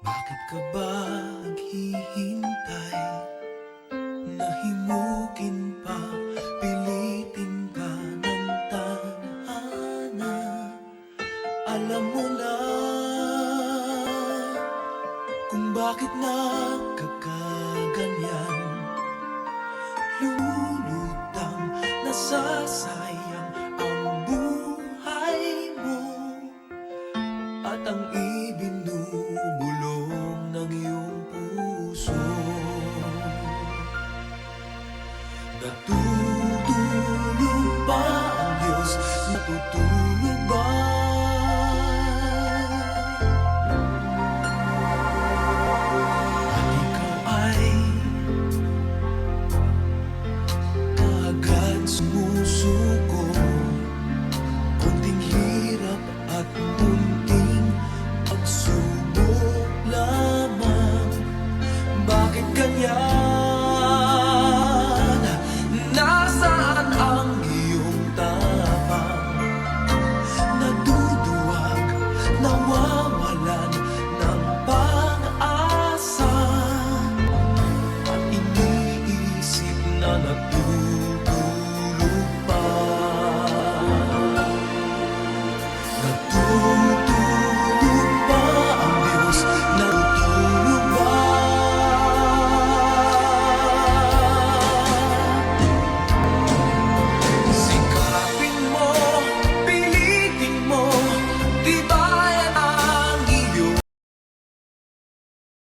Bakit ka ba naghihintay? Nahimukin pa, pilitin ka ng tadhana. Alam mo na kung bakit nagkakaganyan. Lulutang nasasayang ang buhay mo at ang ibinubulong ng iyong puso. Natutulog ba ang Diyos? Natutulog ba? At ikaw ay kaagad sumusuko. Kunting hirap at munting pagsubok lamang. Bakit ganyan? Nasaan ang iyong tapang? Naduduwag, nawawala